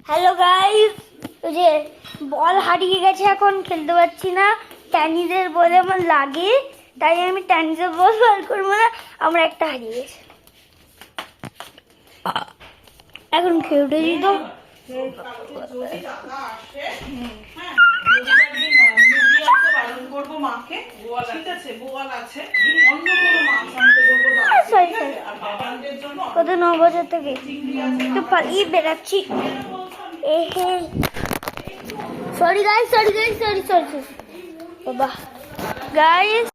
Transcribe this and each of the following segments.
Hello guys, ওই যে বল হারিয়ে গেছে, এখন খেলতে পারছি না। টেনিসের বলে আমার লাগে, তাই আমি টেনিসের বল বার করবো না। আমরা একটা হারিয়ে গেছি, এখন খেলতে দিত। কত 9 বছর থেকে একটু পালিয়ে বেড়াচ্ছি। সরি গাইস, সরি বাবা গাইস।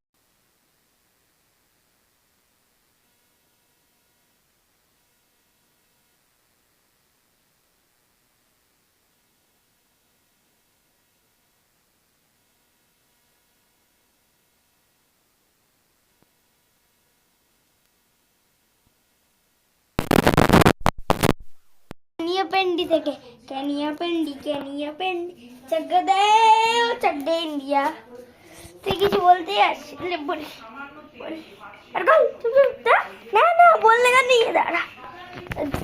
पेंडी থেকে ক্যানিয়া পেন্ডি চকদে ইন্ডিয়া তুই কিছু বলতে আসলে বল আর গাই তুমি না বললে কেন?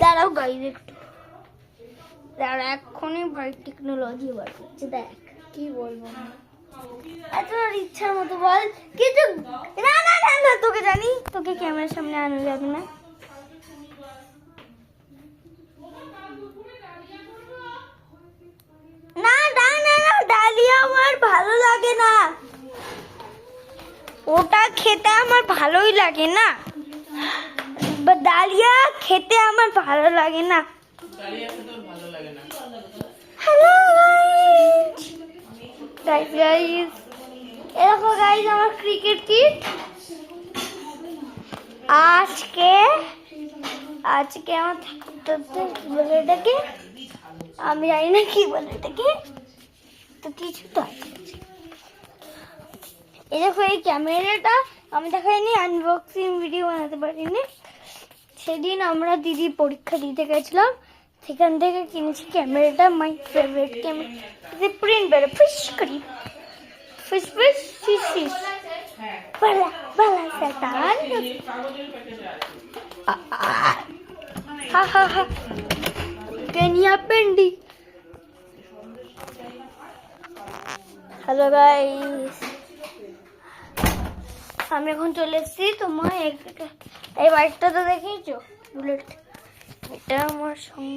দাঁড়াও গাইজ, একটু দাঁড়া, এক্ষুনি ভাই টেকনোলজি বার করছে, দেখ কি বলবো। এত ইচ্ছার মতো বল কিছু। না তোকে জানি, তোকে ক্যামেরার সামনে আনা যাবে না। ডালিয়া আমার ভালো লাগে না, ওটা খেতে আমার ভালোই লাগে না। ডালিয়া খেতে আমার ভালো লাগে না। হ্যালো গাইস, দেখো গাইস আমার ক্রিকেট কিট। আজকে আমার বলে এটাকে, আমি জানি না কি বলে এটাকে, তো কিছু তো আছে। এই দেখো এই ক্যামেরাটা আমি দেখাইনি, আনবক্সিং ভিডিও বানাতে পারিনি। সেদিন আমরা দিদি পরীক্ষা দিতে গেছিলাম, সেখান থেকে কিনেছি ক্যামেরাটা, মাই ফেভারিট ক্যামেরা। প্রিন্ট বেরো ফিস করি, ফিস বালা শয়তান। হা ক্যানিয়া পেন্ডি। হ্যালো গাইস, আমি এখন চলে এসেছি তোমার এই বাইকটা তো দেখেইছো, বুলেট। এটা আমার সঙ্গে